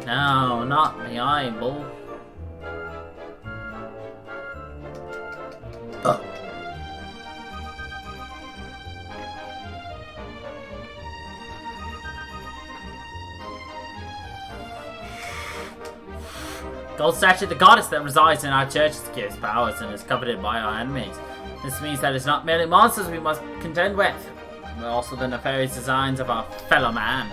No, not the eyeball. Ugh. Gold statue, the goddess that resides in our churches, gives powers and is coveted by our enemies. This means that it's not merely monsters we must contend with, but also the nefarious designs of our fellow man.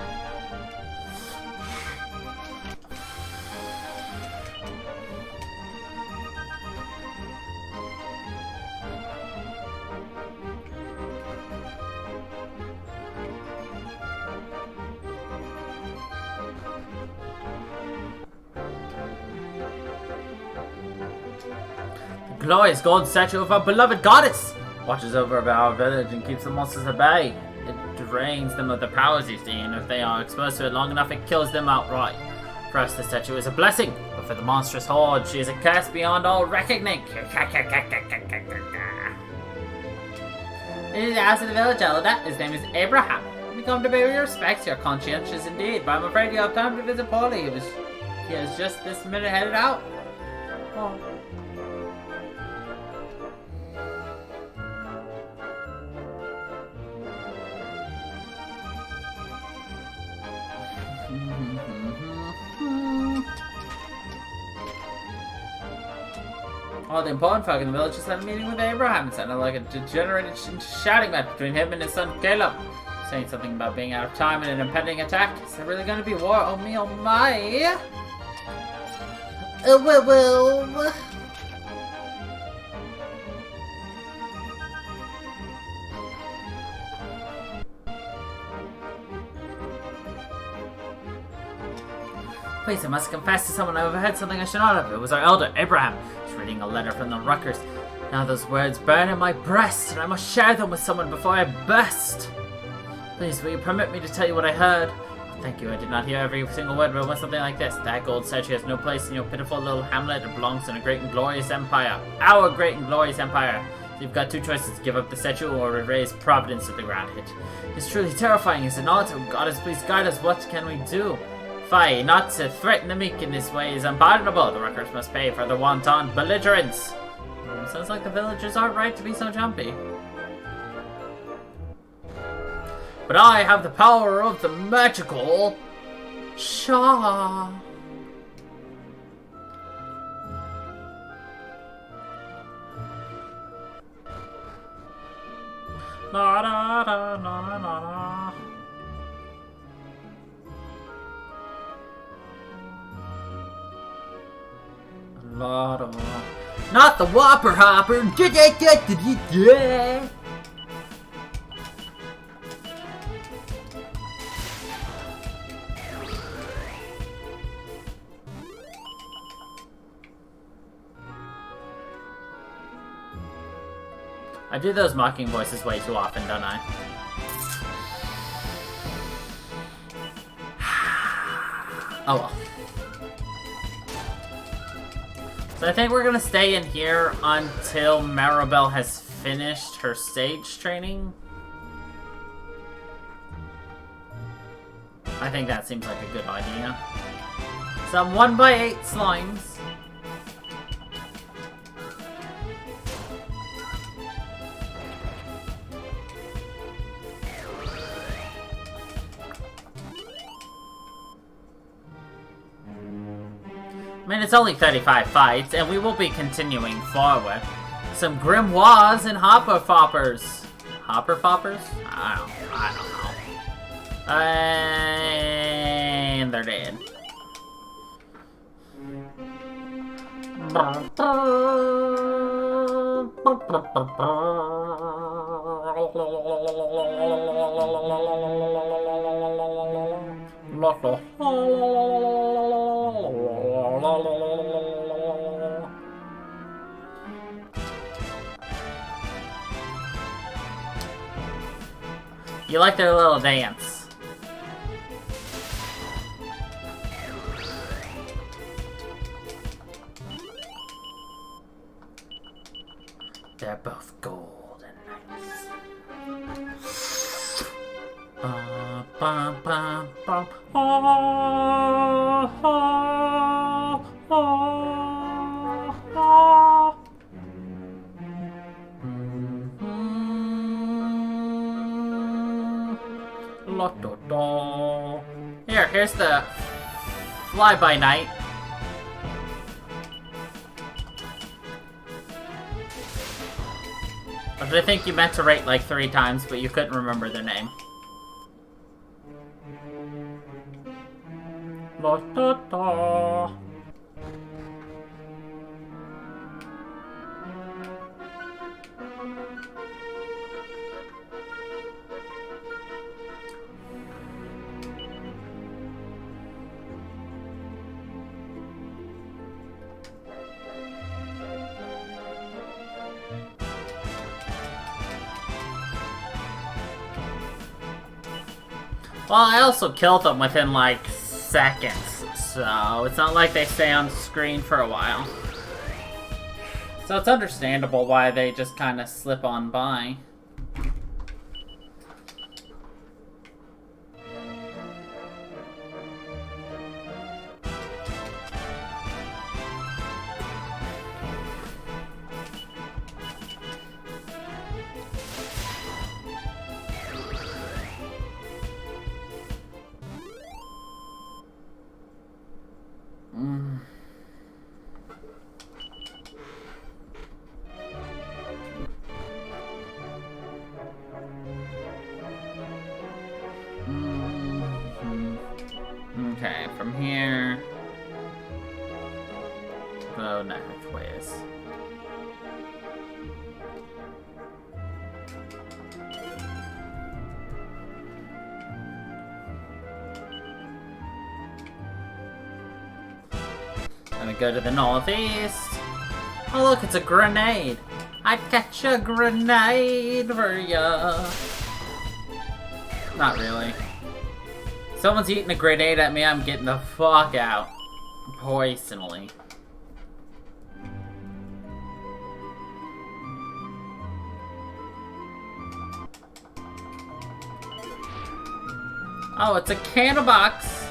The glorious gold statue of our beloved goddess watches over our village and keeps the monsters at bay. It drains them of the powers, you see, and if they are exposed to it long enough, it kills them outright. For us, the statue is a blessing, but for the monstrous horde, she is a curse beyond all reckoning. It is the house of the village elder. His name is Abraham. We come to pay your respects. You're conscientious indeed, but I'm afraid you have time to visit Polly. He has just this minute headed out. Oh. All the important folk in the village just had a meeting with Abraham. It sounded like a degenerated shouting match between him and his son Caleb. Saying something about being out of time and an impending attack. Is there really going to be war? Oh me, oh my! Well. Please, I must confess to someone I overheard something I should not have. It was our elder, Abraham. He was reading a letter from the Ruckers. Now those words burn in my breast, and I must share them with someone before I burst. Please, will you permit me to tell you what I heard? Oh, thank you, I did not hear every single word, but it went something like this. That gold statue has no place in your pitiful little hamlet. It belongs in a great and glorious empire. Our great and glorious empire. So you've got two choices, give up the statue or erase Providence to the ground. It's truly terrifying, is it not? Oh, Goddess, please guide us. What can we do? Fie, not to threaten the meek in this way is unpardonable. The Ruckers must pay for their wanton belligerence. Sounds like the villagers aren't right to be so jumpy. But I have the power of the magical Shaw. La da da na na na. Not the Whopper Hopper. I do those mocking voices way too often, don't I? Oh well. So I think we're gonna stay in here until Maribel has finished her stage training. I think that seems like a good idea. Some 1x8 slimes. I mean, it's only 35 fights, and we will be continuing forward. Some grimoires and hopper foppers. Hopper foppers? I don't know. And they're dead. You like their little dance. They're both gold and nice. Ba, ba, ba, ba, ba. here's the fly-by-night. Which I think you meant to rate like 3 times, but you couldn't remember their name. La da da. Well, I also killed them within, like, seconds, so it's not like they stay on screen for a while. So it's understandable why they just kind of slip on by. Okay, from here, go next ways. Gonna go to the northeast. Oh look, it's a grenade. I'd catch a grenade for ya. Not really. Someone's eating a grenade at me, I'm getting the fuck out. Poisonally. Oh, it's a candle box.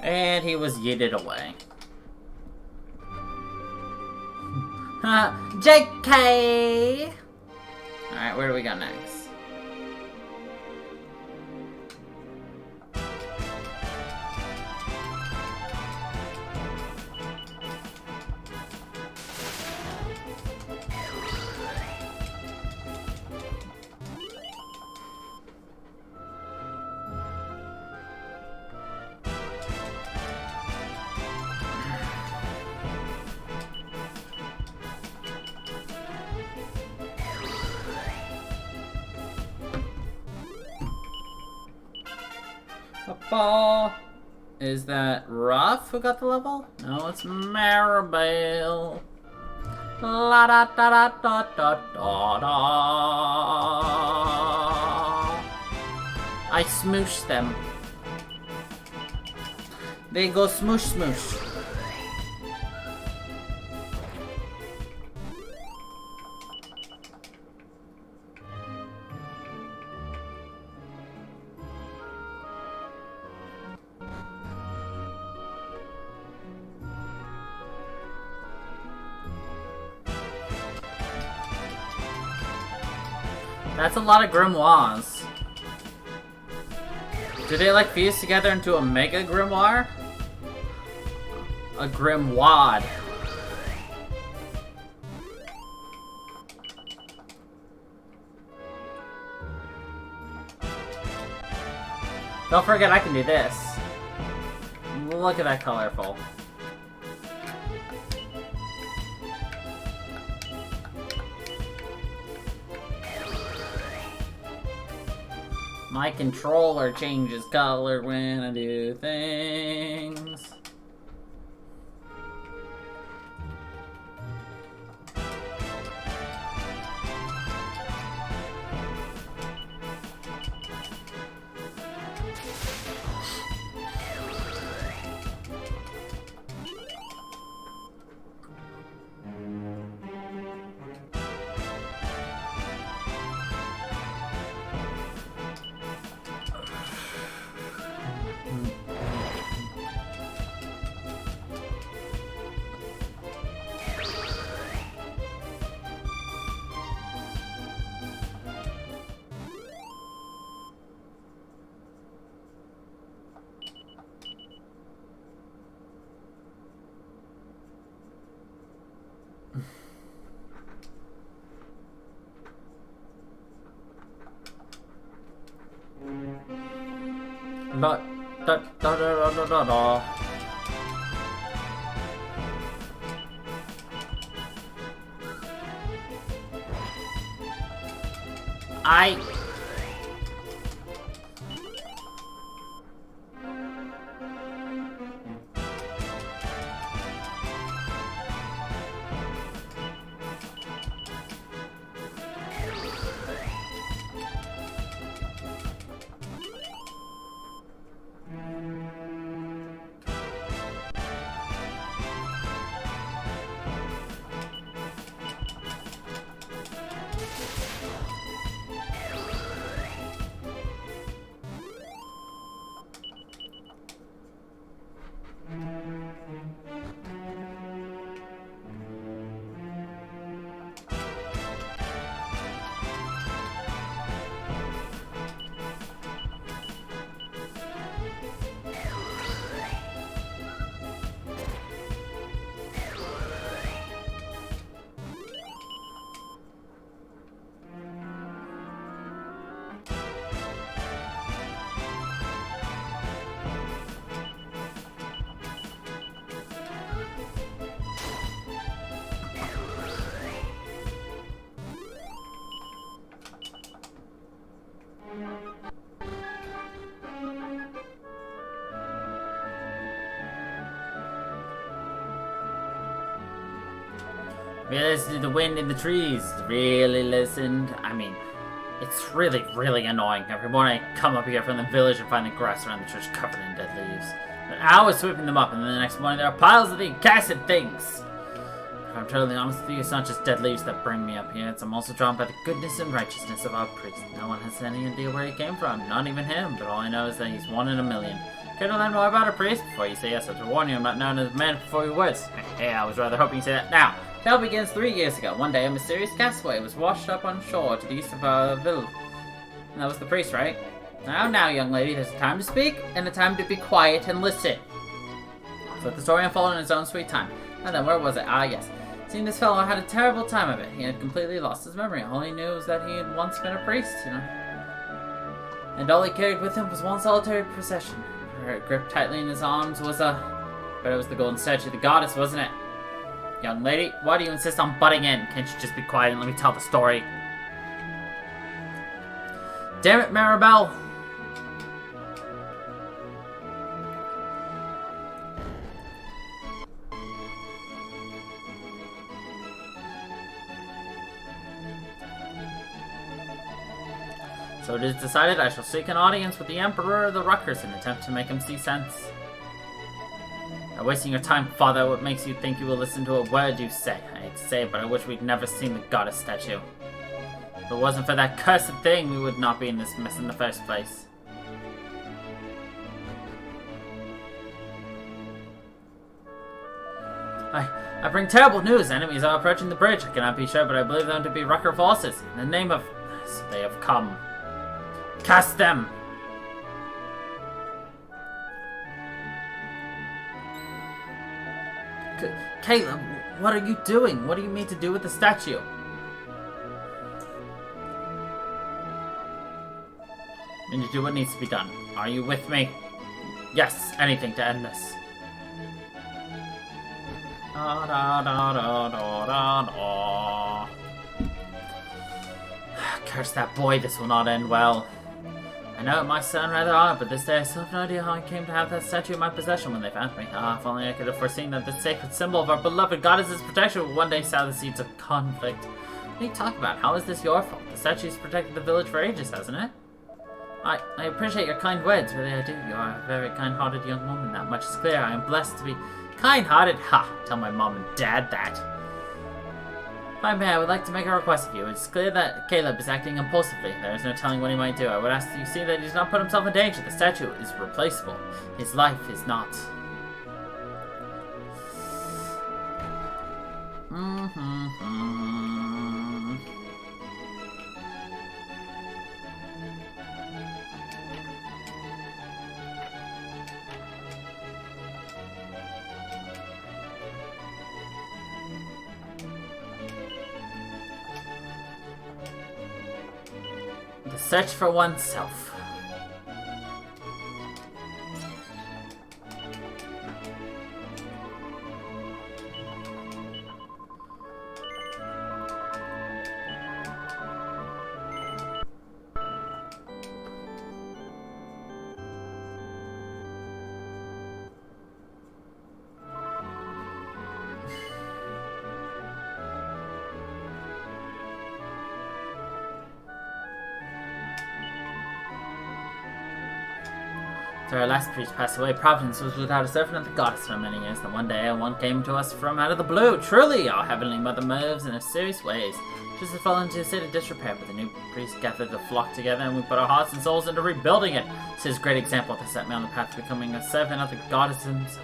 And he was yeeted away. JK! Alright, where do we go next? Is that Ruff who got the level? No, it's Maribel. La da da da da da da da. I smoosh them. They go smoosh smoosh. That's a lot of grimoires. Do they like fuse together into a mega grimoire? A grimoire. Don't forget I can do this. Look at that colorful. My controller changes color when I do things. La da da da da da da. I. Really listened to the wind in the trees. Really listened. I mean, it's really, really annoying. Every morning I come up here from the village and find the grass around the church covered in dead leaves. But I was sweeping them up, and then the next morning there are piles of the accursed things. If I'm totally honest with you, it's not just dead leaves that bring me up here. I'm also drawn by the goodness and righteousness of our priest. No one has any idea where he came from, not even him. But all I know is that he's 1 in a million. Care to learn more about a priest before you say yes? I have to warn you, I'm not known as a man before your words. Hey, I was rather hoping you say that now. Tale begins 3 years ago. One day, a mysterious castaway was washed up on shore to the east of our village. And that was the priest, right? Now, young lady, there's a time to speak and a time to be quiet and listen. So let the story unfold in its own sweet time. And then, where was it? Ah, yes. Seeing this fellow had a terrible time of it. He had completely lost his memory. All he knew was that he had once been a priest, you know. And all he carried with him was one solitary procession. Gripped tightly in his arms was but it was the golden statue of the goddess, wasn't it? Young lady, why do you insist on butting in? Can't you just be quiet and let me tell the story? Damn it, Maribel! So it is decided I shall seek an audience with the Emperor of the Ruckers in an attempt to make him see sense. You're wasting your time, father. What makes you think you will listen to a word you say? I hate to say it, but I wish we'd never seen the goddess statue. If it wasn't for that cursed thing, we would not be in this mess in the first place. I bring terrible news. Enemies are approaching the bridge. I cannot be sure, but I believe them to be Rucker forces. In the name of... So they have come. Cast them! Caleb, what are you doing? What do you mean to do with the statue? I mean to do what needs to be done. Are you with me? Yes, anything to end this. Da, da, da, da, da, da, da. Curse that boy, this will not end well. I know it might sound rather odd, but this day I still have no idea how I came to have that statue in my possession when they found me. Ah, if only I could have foreseen that this sacred symbol of our beloved goddess's protection would one day sow the seeds of conflict. What are you talking about? How is this your fault? The statue's protected the village for ages, hasn't it? I appreciate your kind words, really I do. You are a very kind-hearted young woman, that much is clear. I am blessed to be kind-hearted. Ha! Tell my mom and dad that. If I may, I would like to make a request of you. It's clear that Caleb is acting impulsively. There is no telling what he might do. I would ask that you see that he does not put himself in danger. The statue is replaceable. His life is not. The search for oneself. So our last priest passed away. Providence was without a servant of the goddess for many years. Then one day one came to us from out of the blue. Truly, our heavenly mother moves in serious ways. Just has fallen into a state of disrepair, but the new priest gathered the flock together, and we put our hearts and souls into rebuilding it. This is a great example that set me on the path to becoming a servant of the goddess himself.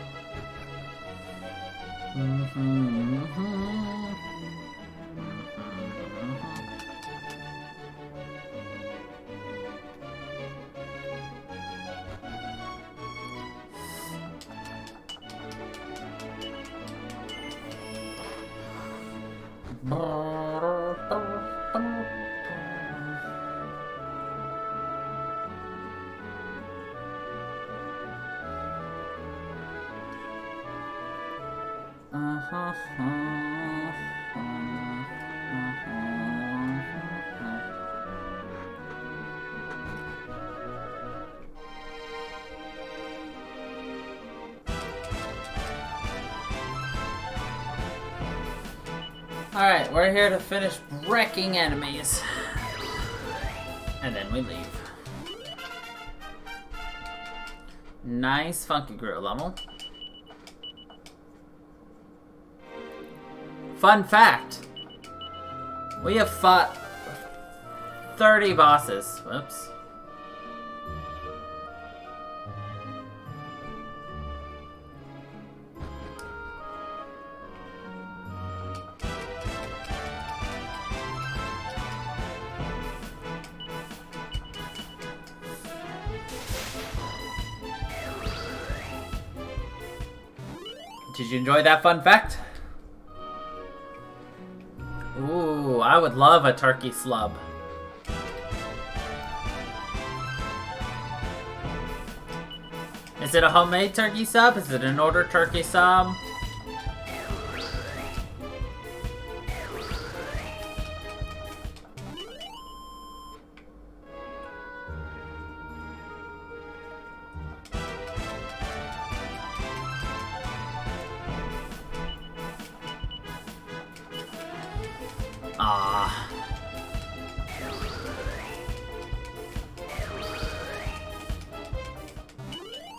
Alright, we're here to finish wrecking enemies. And then we leave. Nice funky groove level. Fun fact. We have fought 30 bosses. Whoops. Did you enjoy that fun fact? Ooh, I would love a turkey slub. Is it a homemade turkey sub? Is it an ordered turkey sub? Ah.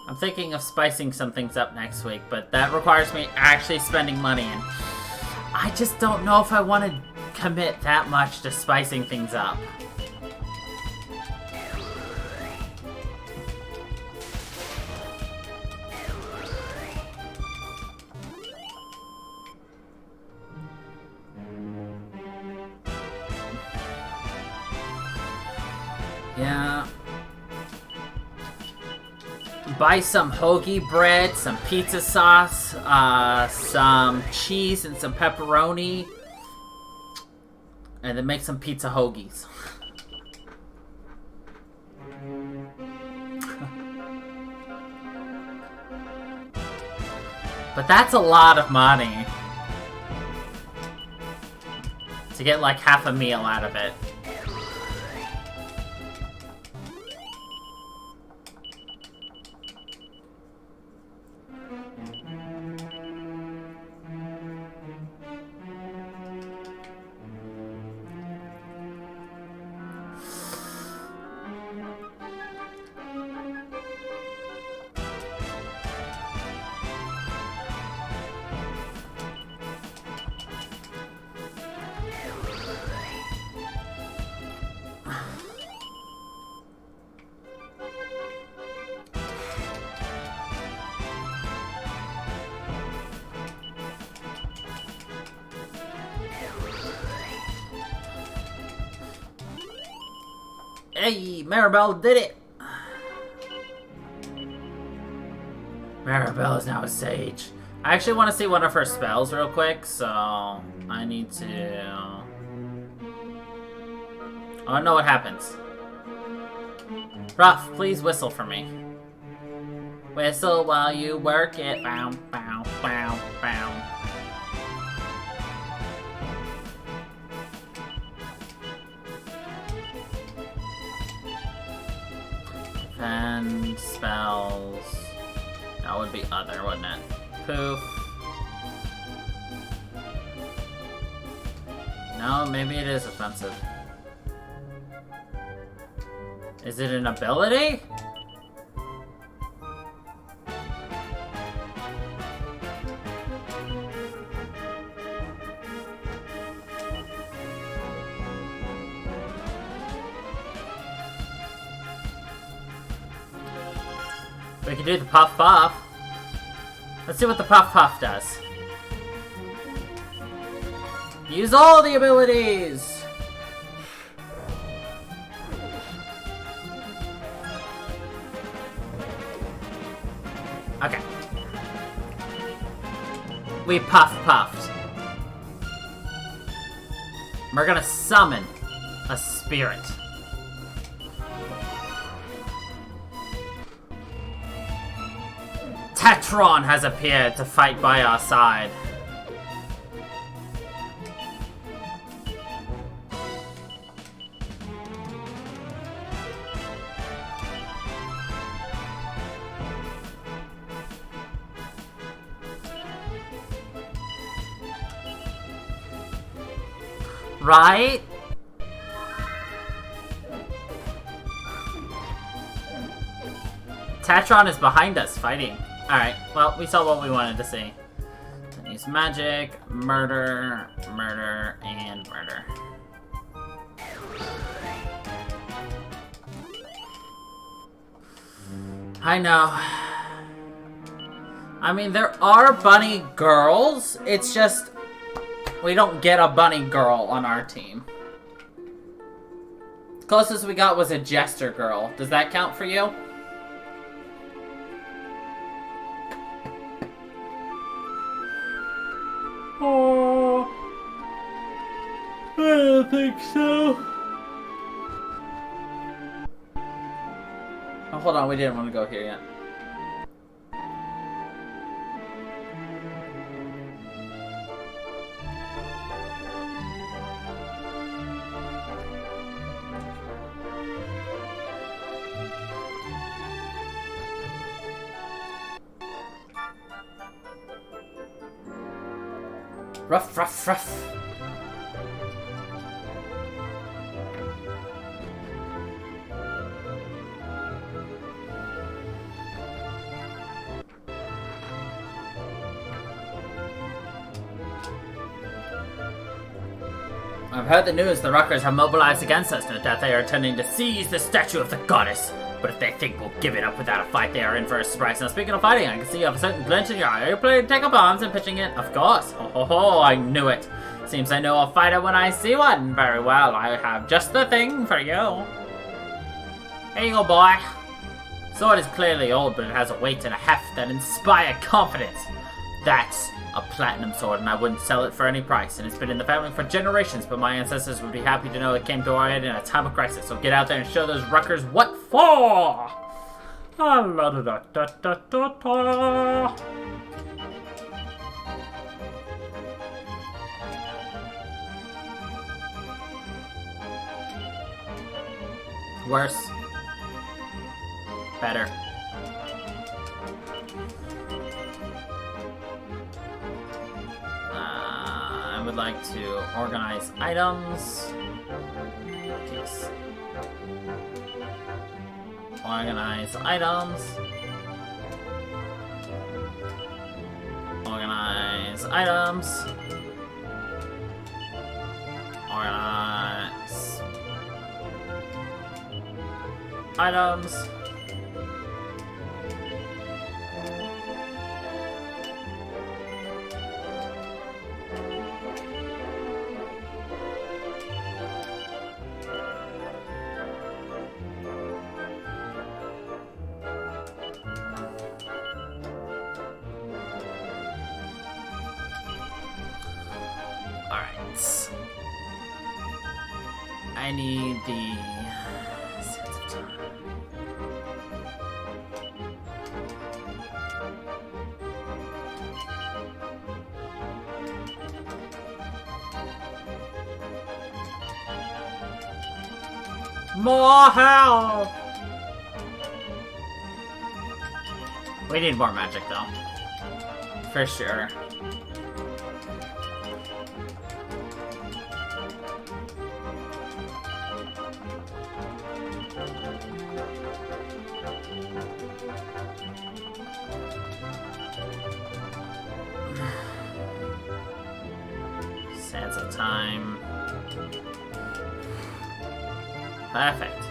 I'm thinking of spicing some things up next week, but that requires me actually spending money, and I just don't know if I want to commit that much to spicing things up. Yeah. Buy some hoagie bread, some pizza sauce, some cheese and some pepperoni, and then make some pizza hoagies. But that's a lot of money to get like half a meal out of it. Hey, Maribel did it! Maribel is now a sage. I actually want to see one of her spells real quick, so I need to... I want to know what happens. Ruff, please whistle for me. Whistle while you work it. Bow, bow, bow, bow. And spells. That would be other, wouldn't it? Poof. No, maybe it is offensive. Is it an ability? We can do the puff puff. Let's see what the puff puff does. Use all the abilities! Okay. We puff puffed. We're gonna summon a spirit. Tetron has appeared to fight by our side. Right? Tetron is behind us, fighting. Alright, well, we saw what we wanted to see. Use magic, murder, murder, and murder. I know. I mean, there are bunny girls. It's just we don't get a bunny girl on our team. Closest we got was a jester girl. Does that count for you? Oh, I don't think so. Oh, hold on, we didn't want to go here yet. Ruff, ruff, ruff. I've heard the news the Ruckers have mobilized against us, no doubt they are intending to seize the statue of the goddess. But if they think we'll give it up without a fight, they are in for a surprise. Now, speaking of fighting, I can see you have a certain glint in your eye. Are you planning to take up arms and pitching it? Of course. Ho ho ho, I knew it. Seems I know a fighter when I see one. Very well, I have just the thing for you. Here you go, boy. Sword is clearly old, but it has a weight and a heft that inspire confidence. That's a platinum sword, and I wouldn't sell it for any price. And it's been in the family for generations, but my ancestors would be happy to know it came to our aid in a time of crisis. So get out there and show those Ruckers what for! Worse. Better. I would like to organize items. Jeez. Organize items. Organize items. Organize items. I need the sense of time. More help! We need more magic though. For sure. Sands of time. Perfect.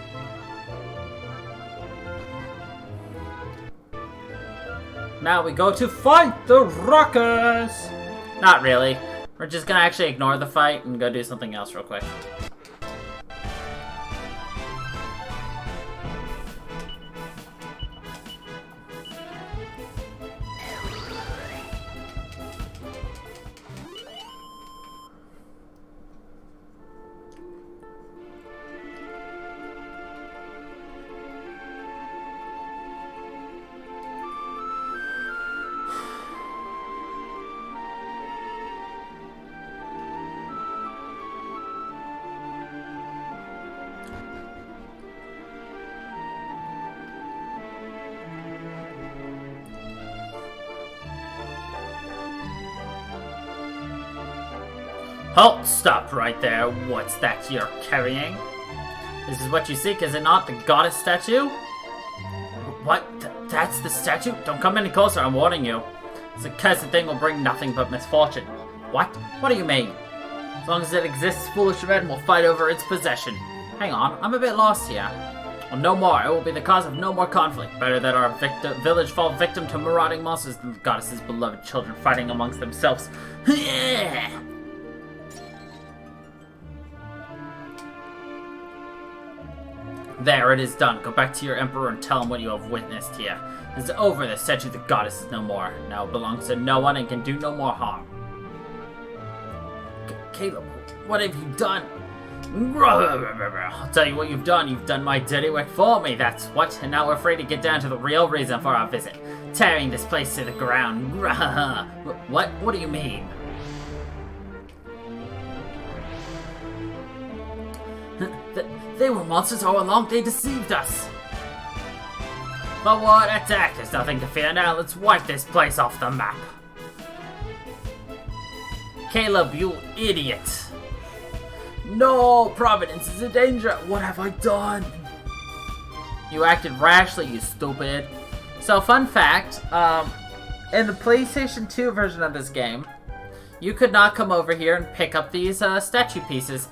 Now we go to fight the Rockers! Not really. We're just gonna actually ignore the fight and go do something else real quick. Halt! Stop right there. What's that you're carrying? This is what you seek, is it not? The goddess statue? What? That's the statue? Don't come any closer, I'm warning you. This accursed thing will bring nothing but misfortune. What? What do you mean? As long as it exists, foolish men will fight over its possession. Hang on, I'm a bit lost here. Well, no more. It will be the cause of no more conflict. Better that our village fall victim to marauding monsters than the goddess's beloved children fighting amongst themselves. There, it is done. Go back to your emperor and tell him what you have witnessed here. It's over. The statue of the goddess is no more. Now it belongs to no one and can do no more harm. Caleb, what have you done? I'll tell you what you've done. You've done my dirty work for me, that's what. And now we're free to get down to the real reason for our visit. Tearing this place to the ground. What? What do you mean? They were monsters all along. They deceived us. But what? Attack. There's nothing to fear now. Let's wipe this place off the map. Caleb, you idiot. No, Providence is in danger. What have I done? You acted rashly, you stupid. So, fun fact, in the PlayStation 2 version of this game, you could not come over here and pick up these statue pieces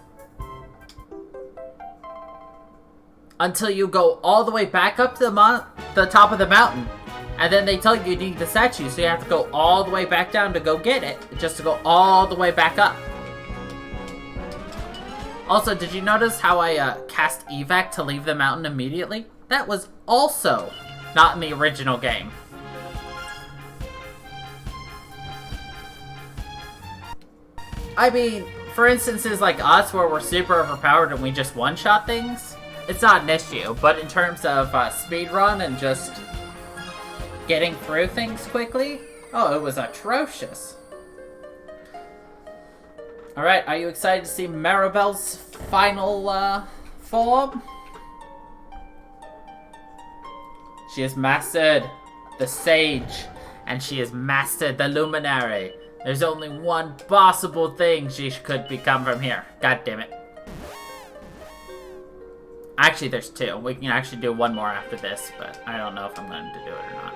until you go all the way back up to the top of the mountain. And then they tell you need the statue, so you have to go all the way back down to go get it, just to go all the way back up. Also, did you notice how I cast evac to leave the mountain immediately? That was also not in the original game. I mean, for instances like us, where we're super overpowered and we just one-shot things, it's not an issue. But in terms of speedrun and just getting through things quickly, oh, it was atrocious. Alright, are you excited to see Maribel's final form? She has mastered the Sage, and she has mastered the Luminary. There's only one possible thing she could become from here. God damn it. Actually, there's two. We can actually do one more after this, but I don't know if I'm going to do it or not.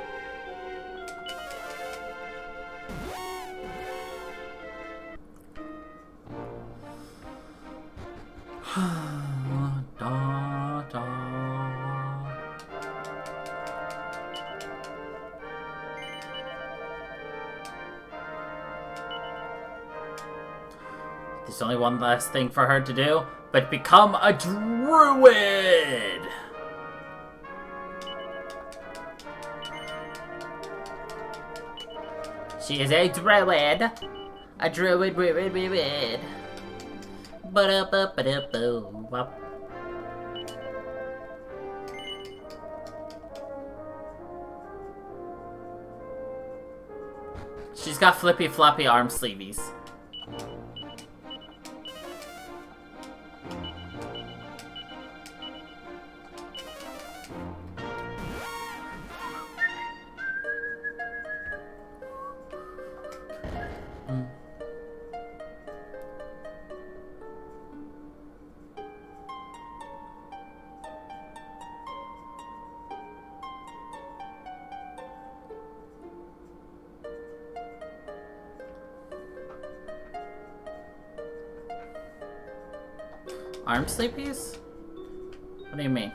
Da, da. There's only one last thing for her to do, but become a druid! She is a druid. A druid. She's got flippy floppy arm sleeveys. Arm sleepies? What do you mean?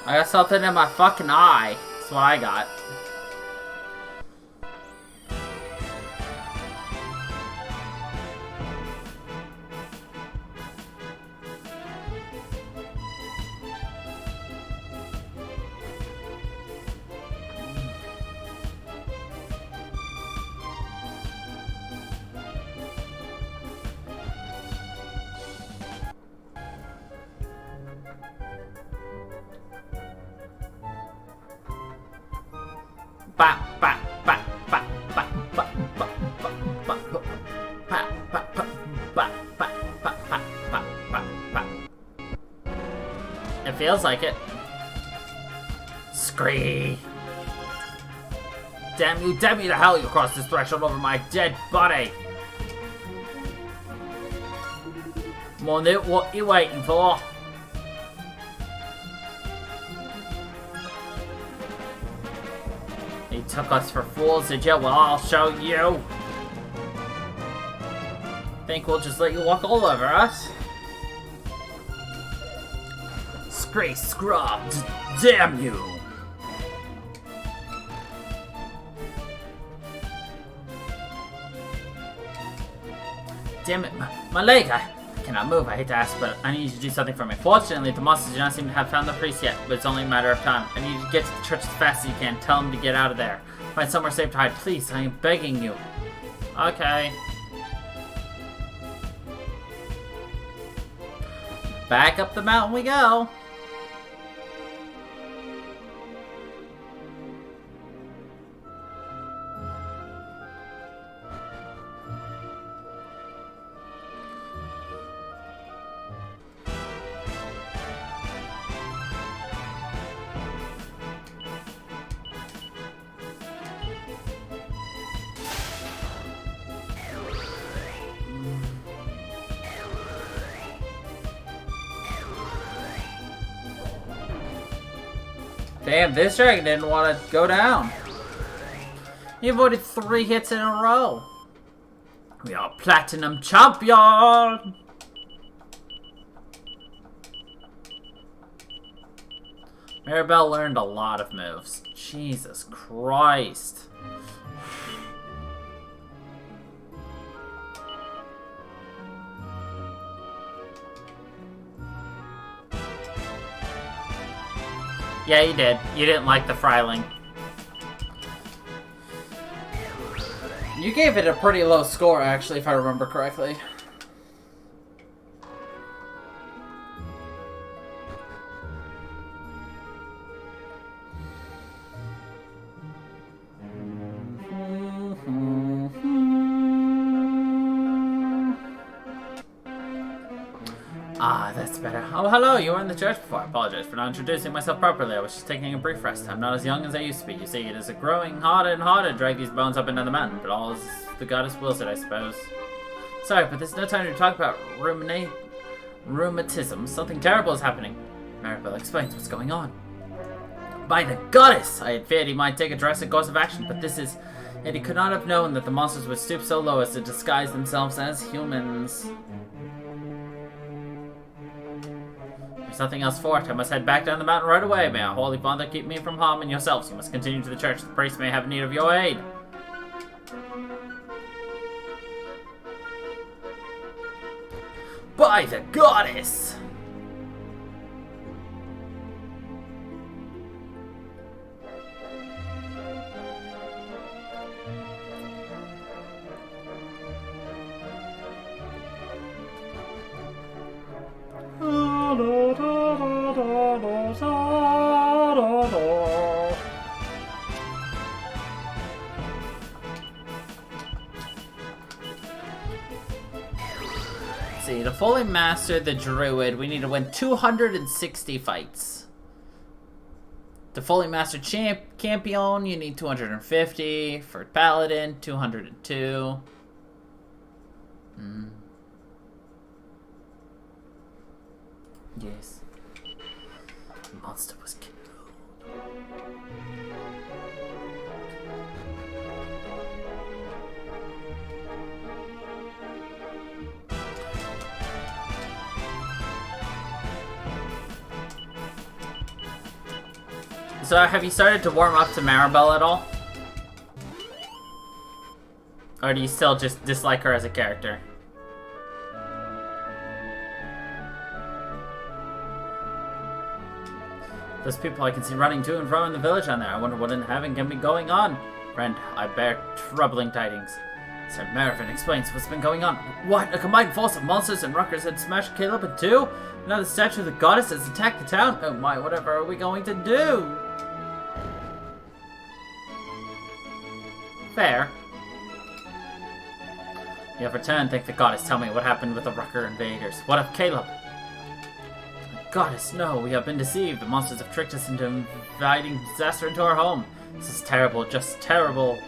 I got something in my fucking eye. That's what I got. It feels like it. Scree! Damn you to hell, you crossed this threshold over my dead body! Money, what you waiting for? You took us for fools, did you? Well, I'll show you! Think we'll just let you walk all over us? Scree scrub, damn you! Damn it, my leg! I cannot move. I hate to ask, but I need you to do something for me. Fortunately, the monsters do not seem to have found the priest yet, but it's only a matter of time. I need you to get to the church as fast as you can. Tell them to get out of there. Find somewhere safe to hide. Please, I am begging you. Okay. Back up the mountain we go. Damn, this dragon didn't want to go down. He avoided 3 hits in a row. We are platinum champion! Maribel learned a lot of moves. Jesus Christ. Yeah, you did. You didn't like the Fryling. You gave it a pretty low score, actually, if I remember correctly. Ah, that's better. Oh, hello, you were in the church before. I apologize for not introducing myself properly. I was just taking a brief rest. I'm not as young as I used to be. You see, it is growing harder and harder to drag these bones up into the mountain, but all as the goddess wills it, I suppose. Sorry, but there's no time to talk about rheumatism. Something terrible is happening. Maribel explains what's going on. By the goddess! I had feared he might take a drastic course of action, but this is... Yet he could not have known that the monsters would stoop so low as to disguise themselves as humans. There's nothing else for it. I must head back down the mountain right away. May our Holy Father keep me from harm and yourselves. You must continue to the church. The priest may have need of your aid. By the goddess! See, to fully master the druid, we need to win 260 fights. To fully master champion, you need 250. For paladin, 202. Yes. The monster was killed. So have you started to warm up to Maribel at all? Or do you still just dislike her as a character? Those people I can see running to and from in the village down there. I wonder what in heaven can be going on. Friend, I bear troubling tidings. Sir Mervyn explains what's been going on. What? A combined force of monsters and ruckers had smashed Caleb in two? Now the statue of the goddess has attacked the town? Oh my, whatever are we going to do? Fair. You have returned, thank the goddess. Tell me what happened with the rucker invaders. What of Caleb? Goddess, no, we have been deceived. The monsters have tricked us into inviting disaster into our home. This is terrible, just terrible.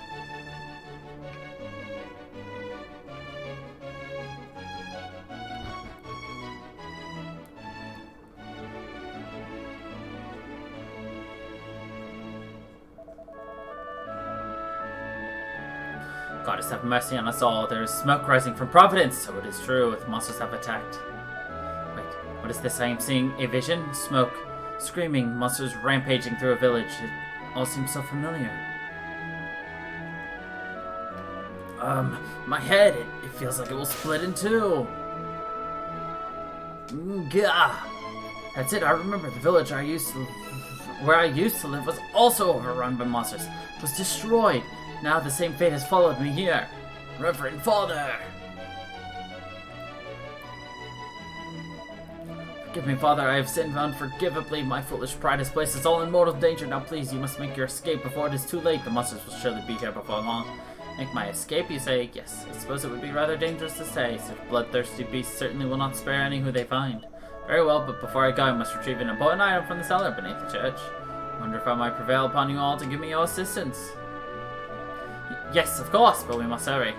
Goddess, have mercy on us all. There is smoke rising from Providence. So it is true, the monsters have attacked. Wait, what is this I am seeing? A vision? Smoke. Screaming, monsters rampaging through a village. It all seems so familiar. My head, it feels like it will split in two. Gah! That's it, I remember the village where I used to live was also overrun by monsters. It was destroyed. Now the same fate has followed me here. Reverend Father! Forgive me, Father, I have sinned unforgivably. My foolish pride has placed us all in mortal danger. Now please, you must make your escape before it is too late. The monsters will surely be here before long. Make my escape, you say? Yes, I suppose it would be rather dangerous to say. Such bloodthirsty beasts certainly will not spare any who they find. Very well, but before I go, I must retrieve an important item from the cellar beneath the church. I wonder if I might prevail upon you all to give me your assistance. Yes, of course, but we must hurry.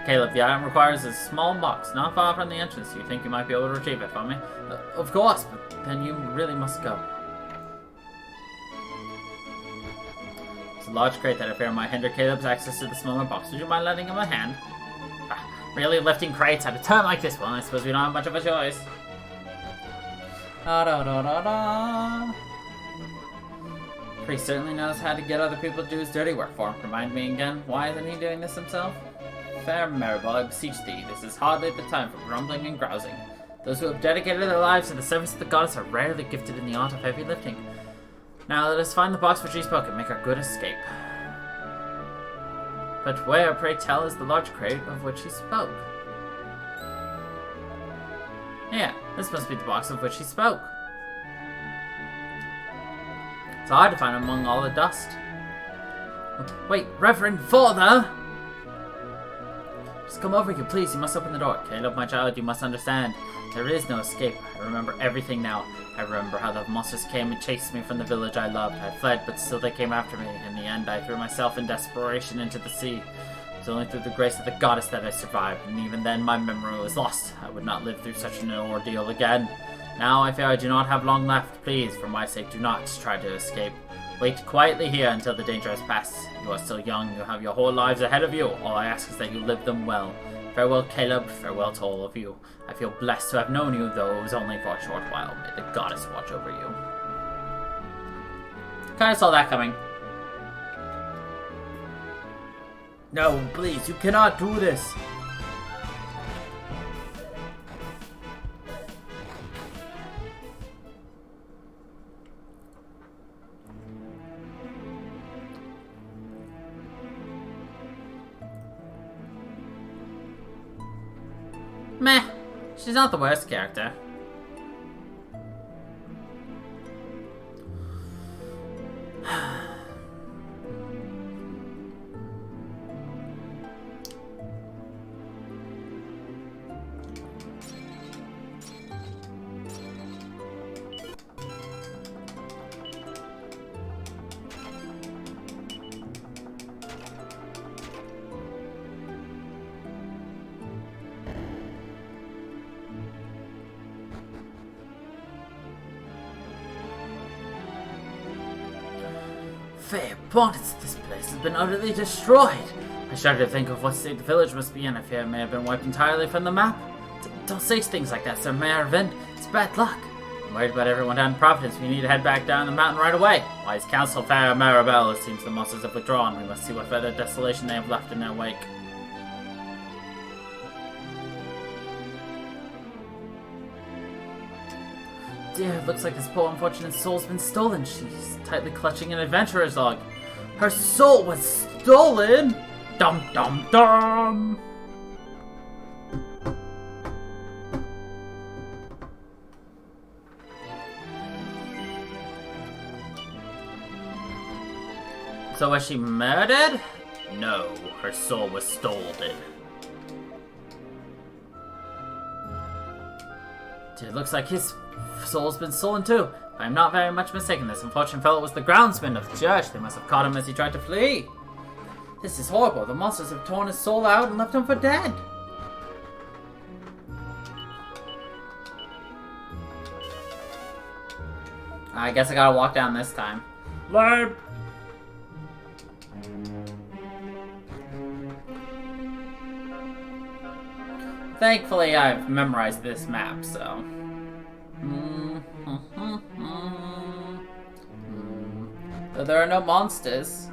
Caleb, the item requires a small box, not far from the entrance. Do you think you might be able to retrieve it for me? Of course, but then you really must go. It's a large crate that I fear might hinder Caleb's access to the smaller box. Would you mind lending him a hand? Really lifting crates at a time like this? Well, I suppose we don't have much of a choice. Priest certainly knows how to get other people to do his dirty work for him. Remind me again, why isn't he doing this himself? Fair Maribel, I beseech thee, this is hardly the time for grumbling and grousing. Those who have dedicated their lives to the service of the goddess are rarely gifted in the art of heavy lifting. Now let us find the box which he spoke and make our good escape. But where, pray tell, is the large crate of which he spoke? Yeah, this must be the box of which he spoke. It's hard to find among all the dust. Wait, Reverend Father! Just come over here, please. You must open the door. Caleb, my child, you must understand. There is no escape. I remember everything now. I remember how the monsters came and chased me from the village I loved. I fled, but still they came after me. In the end, I threw myself in desperation into the sea. It was only through the grace of the goddess that I survived, and even then my memory was lost. I would not live through such an ordeal again. Now I fear I do not have long left. Please, for my sake, do not try to escape. Wait quietly here until the danger has passed. You are still young, you have your whole lives ahead of you. All I ask is that you live them well. Farewell, Caleb, farewell to all of you. I feel blessed to have known you, though it was only for a short while. May the goddess watch over you. Kinda saw that coming. No, please, you cannot do this. Meh, she's not the worst character. Fair points, this place has been utterly destroyed. I shudder to think of what state the village must be in. I fear it may have been wiped entirely from the map. Don't say things like that, Sir Marvin. It's bad luck. I'm worried about everyone down in Providence. We need to head back down the mountain right away. Wise counsel, fair Maribel. It seems the monsters have withdrawn. We must see what further desolation they have left in their wake. Dear, it looks like this poor unfortunate soul's been stolen. She's tightly clutching an adventurer's log. Her soul was stolen? Dum dum dum! So was she murdered? No, her soul was stolen. Dude, it looks like his soul's been stolen too. If I'm not very much mistaken, this unfortunate fellow was the groundsman of the church. They must have caught him as he tried to flee. This is horrible. The monsters have torn his soul out and left him for dead. I guess I gotta walk down this time. Lame. Thankfully, I've memorized this map, so... Though there are no monsters.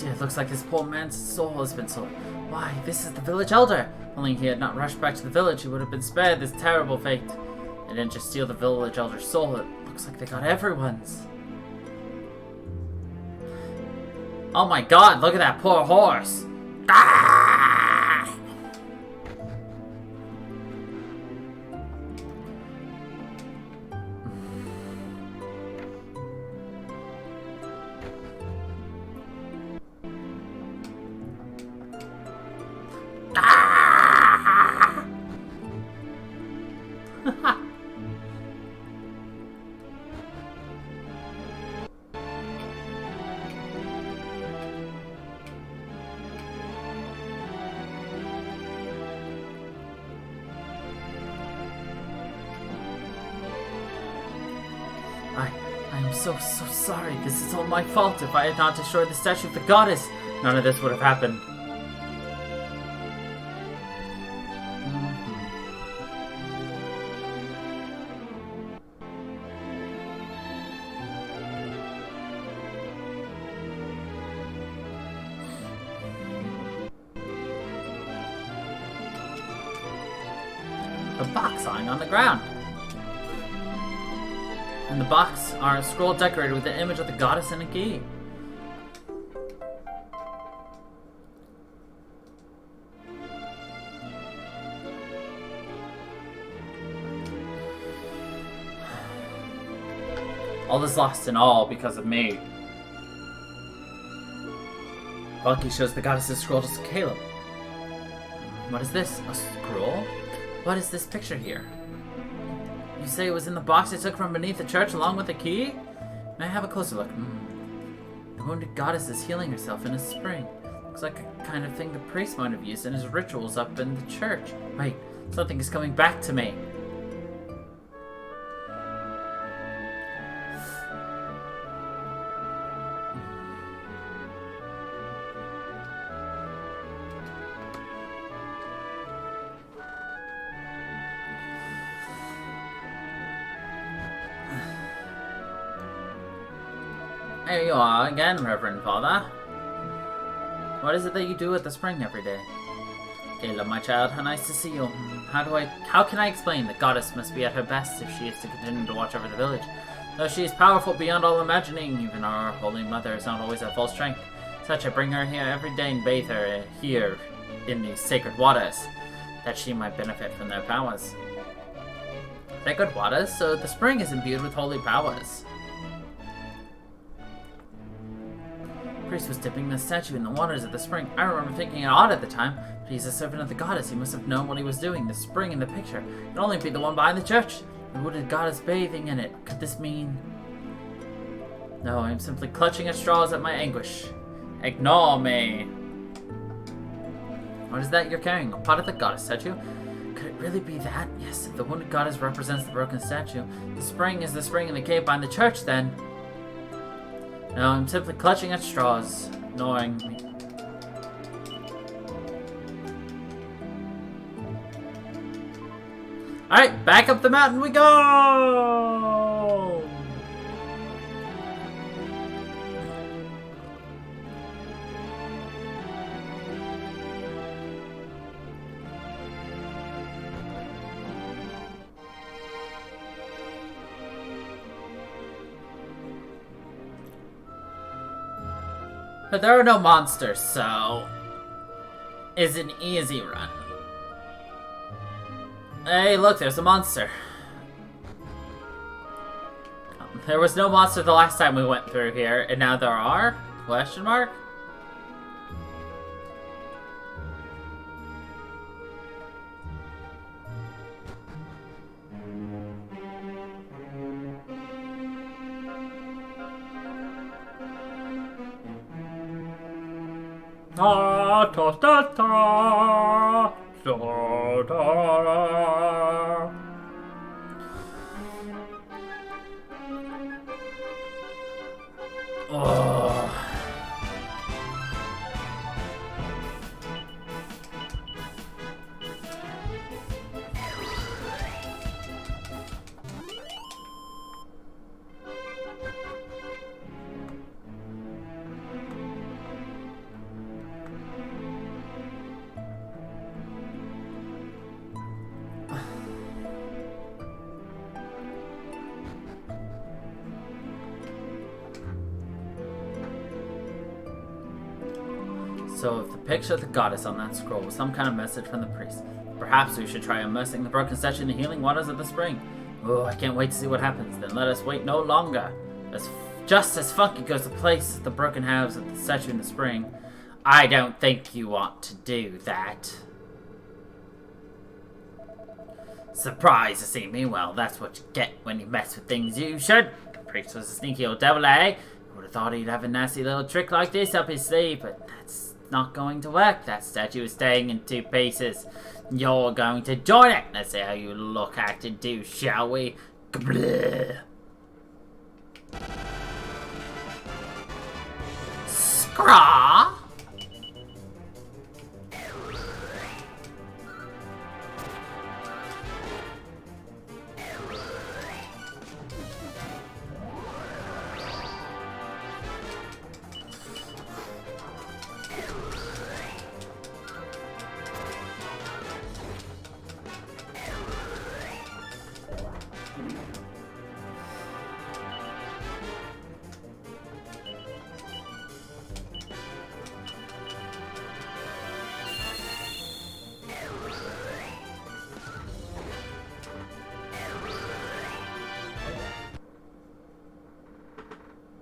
It looks like this poor man's soul has been stolen. Why, this is the village elder! Only he had not rushed back to the village, he would have been spared this terrible fate. They didn't just steal the village elder's soul, it looks like they got everyone's. Oh my god, look at that poor horse! Ah! I am so sorry. This is all my fault. If I had not destroyed the statue of the goddess, none of this would have happened. A box lying on the ground. In the box are a scroll decorated with the image of the goddess and a key. All is lost and all because of me. Valky shows the goddess's scroll to Caleb. What is this? A scroll? What is this picture here? You say it was in the box I took from beneath the church along with the key? May I have a closer look? The wounded goddess is healing herself in a spring. Looks like a kind of thing the priest might have used in his rituals up in the church. Wait, something is coming back to me. There you are again, Reverend Father. What is it that you do at the spring every day? Caleb, my child, how nice to see you. How can I explain? The goddess must be at her best if she is to continue to watch over the village. Though she is powerful beyond all imagining, even our Holy Mother is not always at full strength. Such I bring her here every day and bathe her here in these sacred waters, that she might benefit from their powers. Sacred waters? So the spring is imbued with holy powers. priest was dipping the statue in the waters of the spring. I remember thinking it odd at the time, but he's a servant of the goddess. He must have known what he was doing. The spring in the picture could only be the one behind the church. The wooded goddess bathing in it. Could this mean... No, I am simply clutching at straws at my anguish. Ignore me. What is that you're carrying? A pot of the goddess statue? Could it really be that? Yes, if the wounded goddess represents the broken statue, the spring is the spring in the cave behind the church, then. No, I'm simply clutching at straws, ignoring me. Alright, back up the mountain we go! But there are no monsters, so it's an easy run. Hey, look, there's a monster. There was no monster the last time we went through here, and now there are? Question mark? Da da da da da da. Oh. So if the picture of the goddess on that scroll was some kind of message from the priest, perhaps we should try immersing the broken statue in the healing waters of the spring. Oh, I can't wait to see what happens. Then let us wait no longer. Just as Funky goes to place the broken halves of the statue in the spring, I don't think you want to do that. Surprised to see me? Well, that's what you get when you mess with things you should. The priest was a sneaky old devil, eh? Would have thought he'd have a nasty little trick like this up his sleeve, but that's not going to work. That statue is staying in two pieces. You're going to join it. Let's see how you look, act, and do, shall we? Blah. Scraw!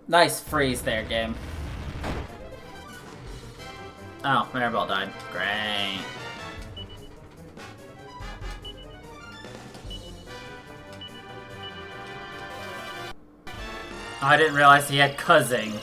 Nice freeze there, game. Oh, Maribel died. Great. Oh, I didn't realize he had cousin.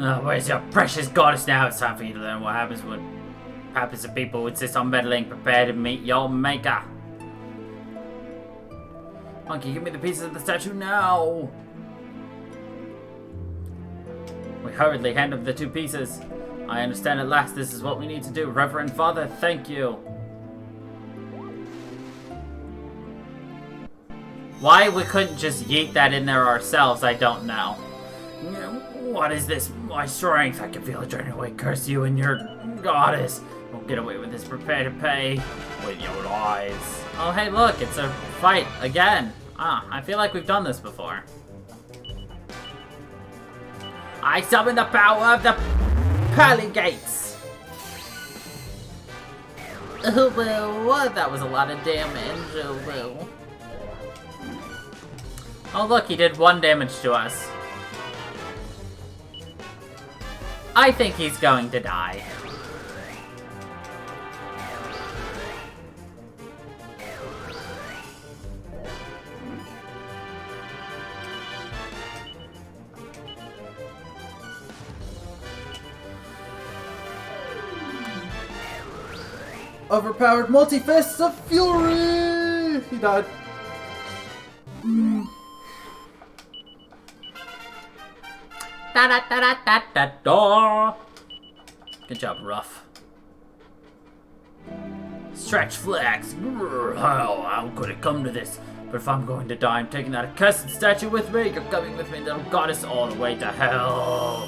Oh, where's your precious goddess now? It's time for you to learn what happens if people insist on meddling. Prepare to meet your maker. Monkey, give me the pieces of the statue now. We hurriedly hand him the two pieces. I understand at last this is what we need to do. Reverend Father, thank you. Why we couldn't just yeet that in there ourselves, I don't know. What is this? My strength. I can feel it draining away. Curse you and your goddess. Won't get away with this. Prepare to pay with your eyes. Oh, hey, look. It's a fight again. I feel like we've done this before. I summon the power of the pearly gates. Oh, well, that was a lot of damage. Oh, well. Oh, look. He did 1 damage to us. I think he's going to die. Overpowered multi-fists of fury! He died. Da da da da da da da. Good job, Ruff. Stretch flex. How could it come to this? But if I'm going to die, I'm taking that accursed statue with me. You're coming with me, little goddess, all the way to hell.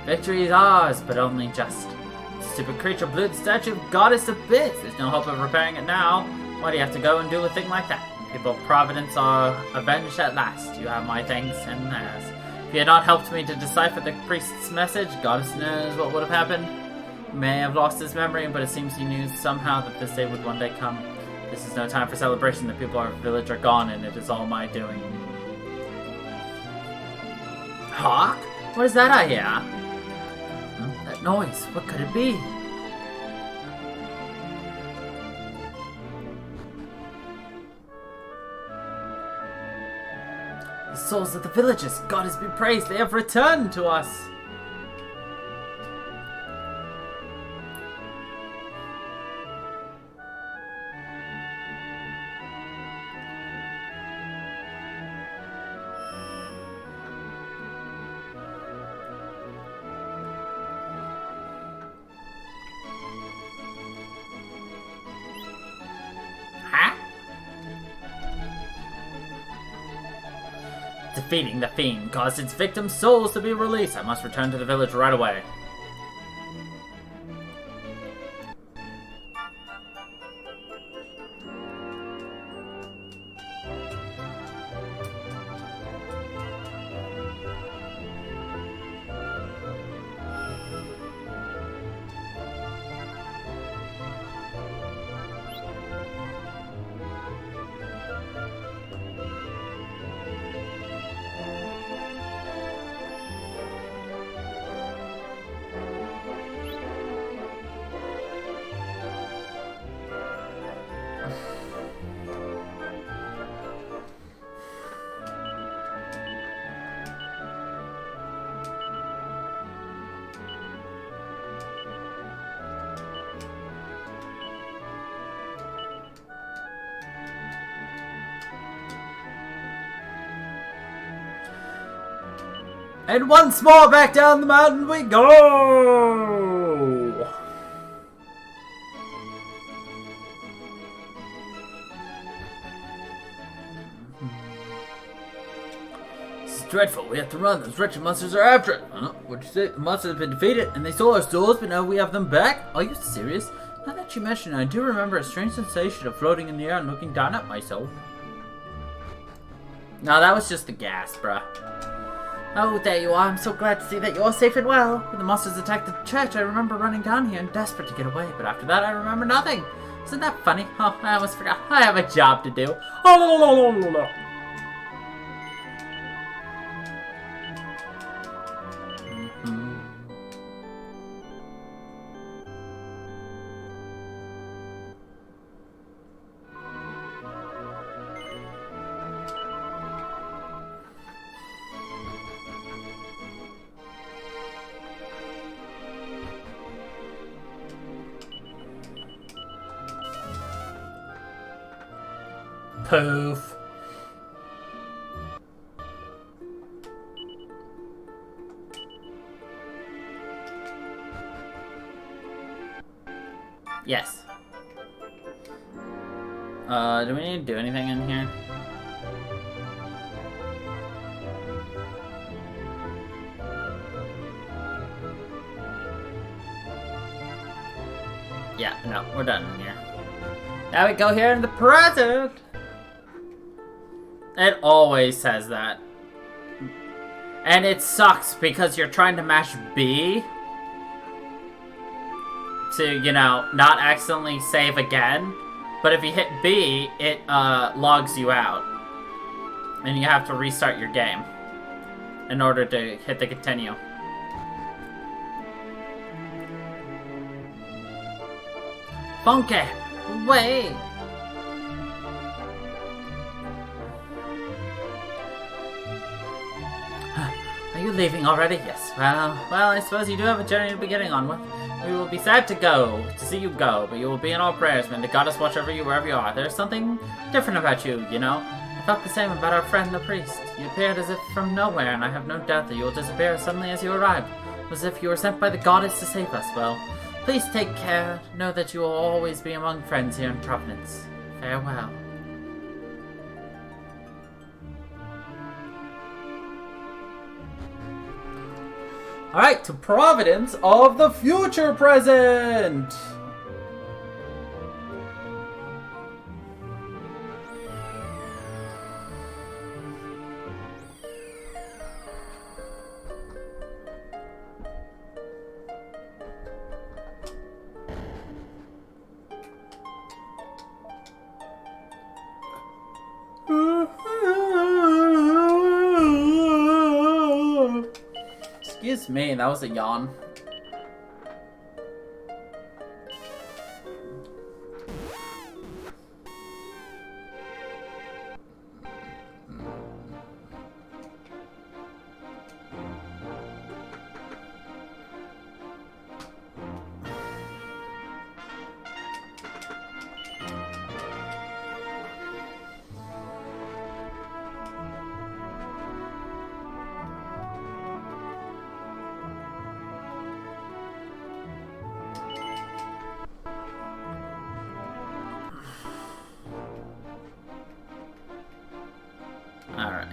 Victory is ours, but only just. The stupid creature blew the statue of goddess to bits. There's no hope of repairing it now. Why do you have to go and do a thing like that? People of Providence are avenged at last. You have my thanks and theirs. If you had not helped me to decipher the priest's message, goddess knows what would have happened. He may have lost his memory, but it seems he knew somehow that this day would one day come. This is no time for celebration. The people of our village are gone, and it is all my doing. Hawk? What is that I hear? That noise. What could it be? The souls of the villagers, God has been praised, they have returned to us. Defeating the fiend caused its victims' souls to be released. I must return to the village right away. And once more, back down the mountain we go! This is dreadful. We have to run. Those wretched monsters are after it. Huh? What'd you say? The monsters have been defeated, and they stole our souls, but now we have them back? Are you serious? Now that you mention it, I do remember a strange sensation of floating in the air and looking down at myself. No, that was just the gas, bruh. Oh, there you are. I'm so glad to see that you're safe and well. When the monsters attacked the church, I remember running down here and desperate to get away. But after that, I remember nothing. Isn't that funny? Oh, I almost forgot. I have a job to do. Oh, Poof. Yes. Do we need to do anything in here? Yeah, no, we're done in here. Now we go here in the present! It always says that. And it sucks because you're trying to mash B to, you know, not accidentally save again. But if you hit B, it logs you out. And you have to restart your game in order to hit the continue. Funky! Wait! Are you leaving already? Yes. Well, I suppose you do have a journey to be getting on with. We will be sad to see you go, but you will be in our prayers. May the goddess watch over you wherever you are. There's something different about you, you know? I felt the same about our friend the priest. You appeared as if from nowhere, and I have no doubt that you will disappear as suddenly as you arrived. As if you were sent by the goddess to save us. Well, please take care. Know that you will always be among friends here in Providence. Farewell. Alright, to Providence of the future present! Excuse me, that was a yawn. Alright.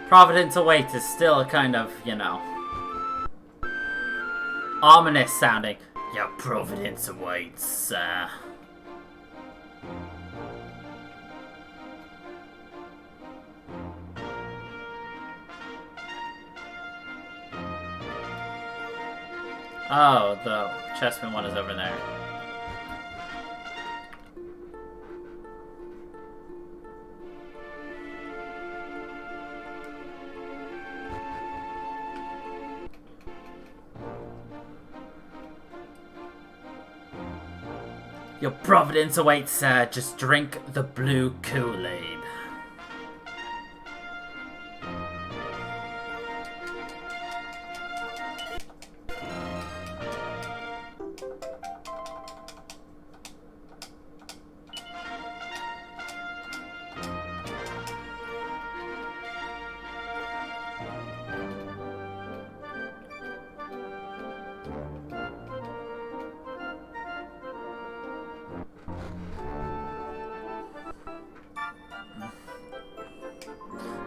Providence awaits is still kind of, you know, ominous sounding. Yeah, Providence awaits, Oh, the chessman one is over there. Your Providence awaits, sir. Just drink the blue Kool-Aid.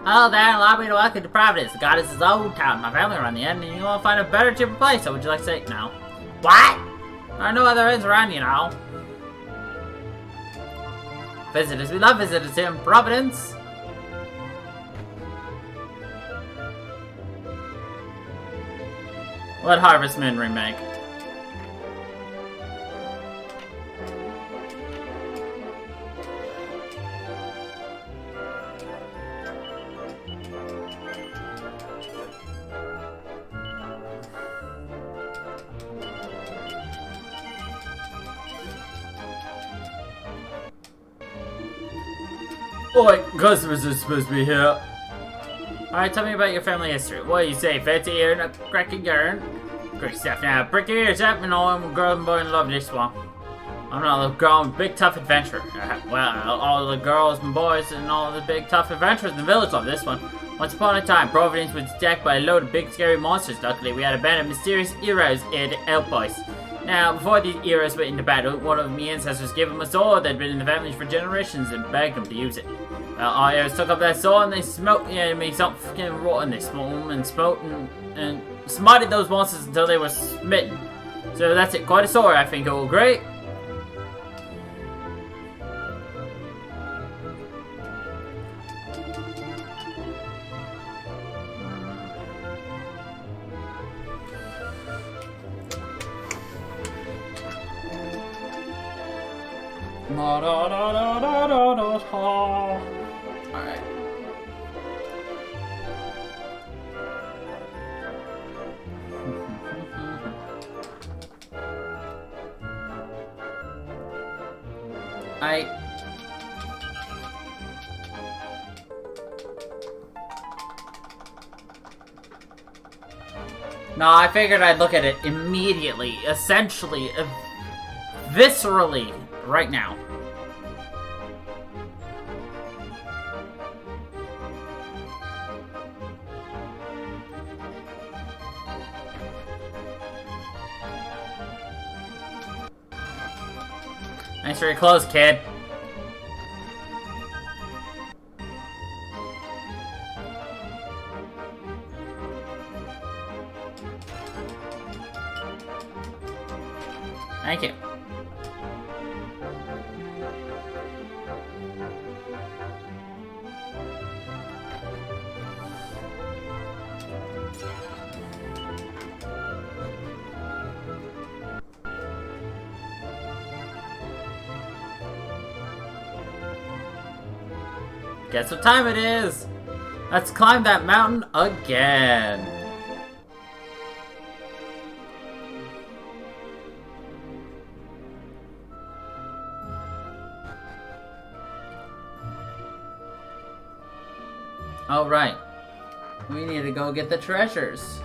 Hello there, allow me to welcome to Providence. The goddess's old town. My family run the inn, and you won't find a better, cheaper place. So would you like to say no? What? There are no other inns around, you know. Visitors, we love visitors here in Providence. What Harvest Moon remake? Oh wait, customers are supposed to be here. Alright, tell me about your family history. What do you say? Fancy hearing a cracking yarn? Great stuff. Now, prick your ears up and all girl and boy and love this one. I'm not a little girl, I'm a big tough adventurer. Well, all the girls and boys and all the big tough adventurers in the village love this one. Once upon a time, Providence was attacked by a load of big scary monsters. Luckily, we had a band of mysterious heroes here to help us. Now, before these heroes went into battle, one of my ancestors gave them a sword that had been in the family for generations and begged them to use it. Well, our heroes took up that sword and they smoked the enemy something fucking rotten. They smote them and smote and smited those monsters until they were smitten. So that's it, quite a story, I think. All great. Alright. No, I figured I'd look at it immediately, essentially, viscerally, right now. Thanks for your clothes, kid. Thank you. Guess what time it is? Let's climb that mountain again. All right. We need to go get the treasures.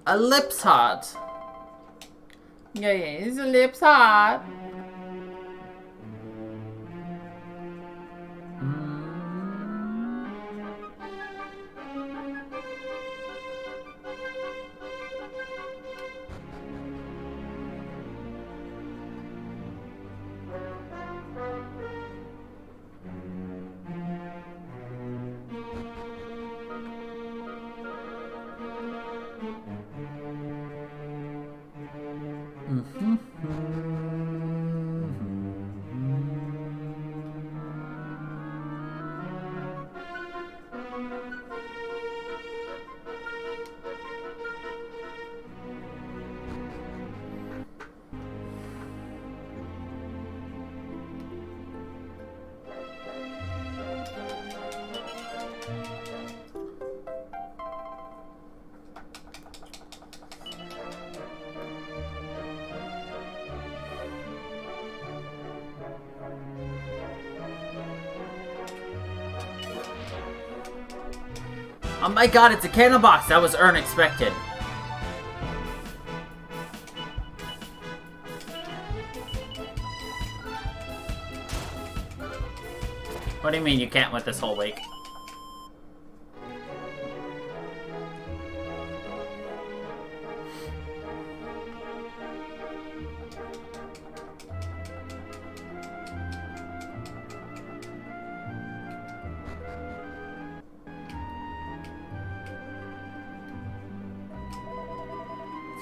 A lips heart. Yeah, it's a lips heart. Oh my god, it's a candle box! That was unexpected. What do you mean you can't wait this whole week?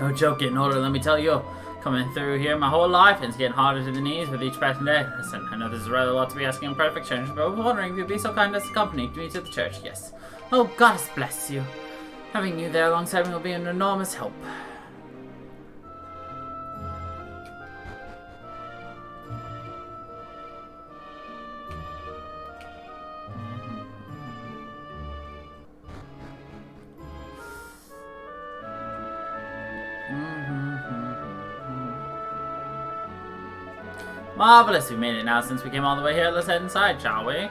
No joke getting older, let me tell you. Coming through here my whole life, and it's getting harder to the knees with each passing day. Listen, I know this is rather a lot to be asking a perfect stranger, but I was wondering if you'd be so kind as to accompany me to the church. Yes. Oh, goddess bless you. Having you there alongside me will be an enormous help. Marvelous, we made it now since we came all the way here. Let's head inside, shall we?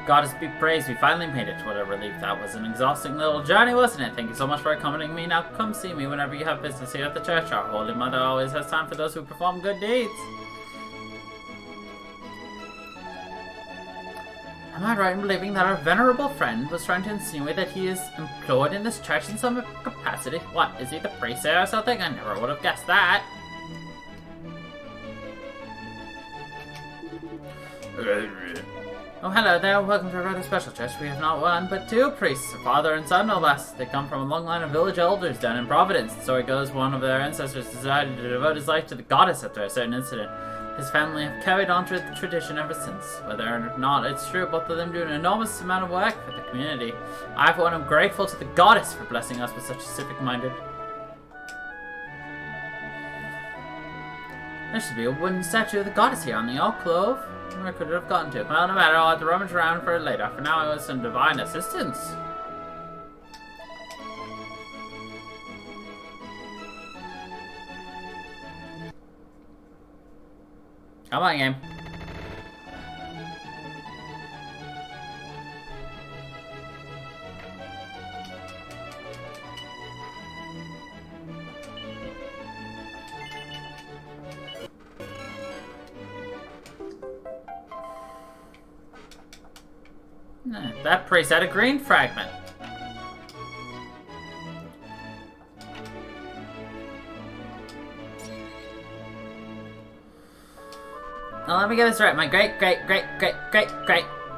Goddess be praised, we finally made it. What a relief. That was an exhausting little journey, wasn't it? Thank you so much for accompanying me. Now come see me whenever you have business here at the church. Our Holy Mother always has time for those who perform good deeds. Am I right in believing that our venerable friend was trying to insinuate that he is employed in this church in some capacity? What, is he the priest there or something? I never would have guessed that. Oh, hello there. Welcome to a rather special church. We have not one, but two priests, a father and son, no less. They come from a long line of village elders down in Providence. The story goes one of their ancestors decided to devote his life to the goddess after a certain incident. His family have carried on to the tradition ever since. Whether or not it's true, both of them do an enormous amount of work for the community. I, for one, am grateful to the goddess for blessing us with such a civic-minded. There should be a wooden statue of the goddess here on the alcove. Where could it have gotten to? Well, no matter, I'll have to rummage around for it later. For now, I want some divine assistance. Come on, game. That priest had a green fragment. Now let me get this right. My great.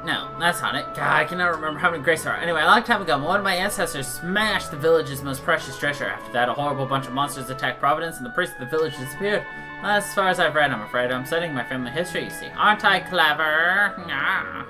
No, that's not it. God, I can never remember how many greats there are. Anyway, a long time ago, one of my ancestors smashed the village's most precious treasure. After that, a horrible bunch of monsters attacked Providence, and the priest of the village disappeared. Well, as far as I've read, I'm afraid. I'm studying my family history, you see. Aren't I clever? Ah.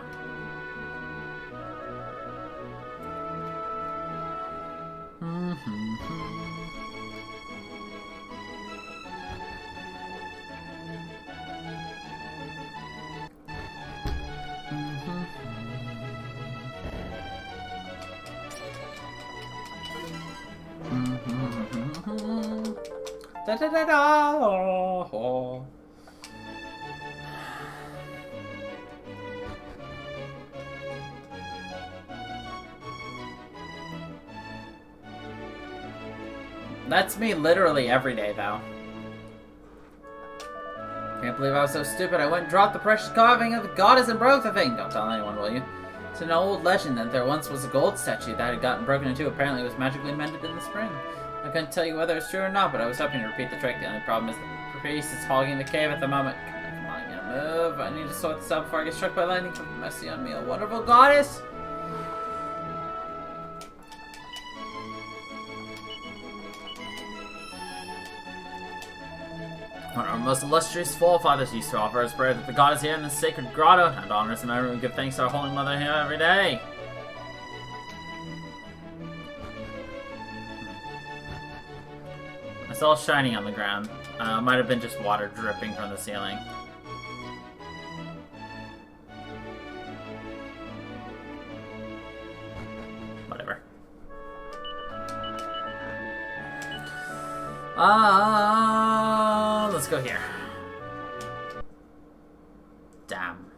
Da da da da. Oh. That's me literally every day, though. Can't believe I was so stupid. I went and dropped the precious carving of the goddess and broke the thing. Don't tell anyone, will you? It's an old legend that there once was a gold statue that had gotten broken into. Apparently it was magically mended in the spring. I couldn't tell you whether it's true or not, but I was hoping to repeat the trick. The only problem is the priest is hogging the cave at the moment. Come on, get a move. I need to sort this out before I get struck by lightning. Have mercy on me, a wonderful goddess. One of our most illustrious forefathers used to offer us prayer to the goddess here in this sacred grotto, and to honor his memory, we give thanks to our Holy Mother here every day. It's all shiny on the ground. Might have been just water dripping from the ceiling. Whatever. Let's go here. Damn.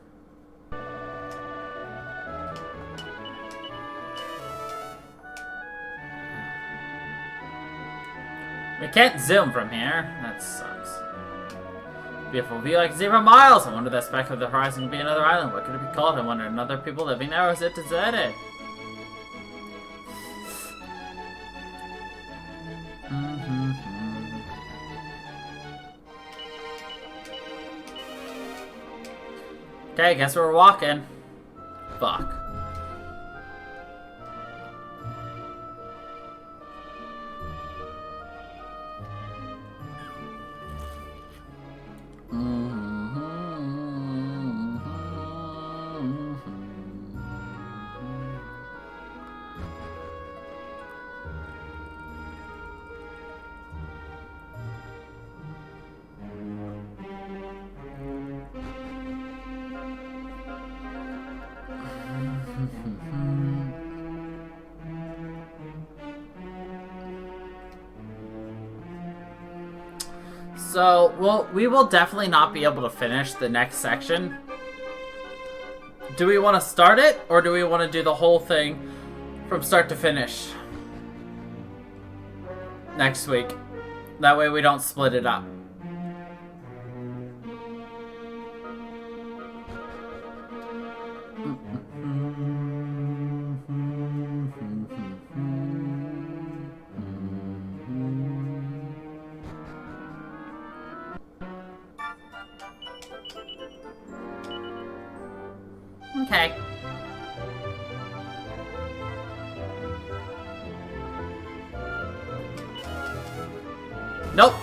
We can't zoom from here. That sucks. Beautiful view like 0 miles. I wonder that speck of the horizon could be another island. What could it be called? I wonder, another people living there, or is it deserted? Okay, guess we're walking. Fuck. So, we will definitely not be able to finish the next section. Do we want to start it, or do we want to do the whole thing from start to finish next week? That way we don't split it up. Okay. Nope.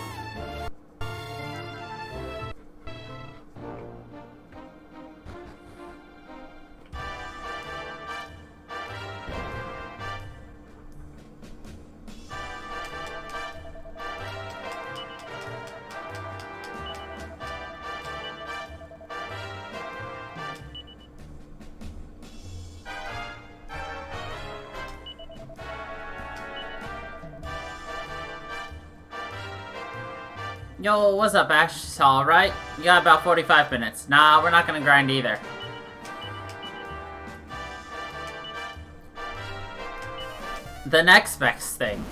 Yo, what's up, Ash? Alright? You got about 45 minutes. Nah, we're not gonna grind either. The next best thing.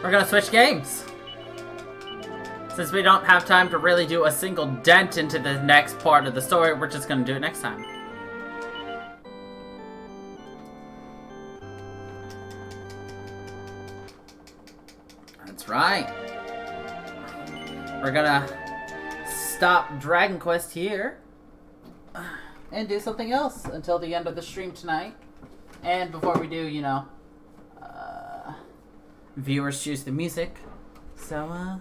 We're gonna switch games. Since we don't have time to really do a single dent into the next part of the story, we're just gonna do it next time. That's right. We're gonna stop Dragon Quest here and do something else until the end of the stream tonight. And before we do, you know, viewers choose the music. So,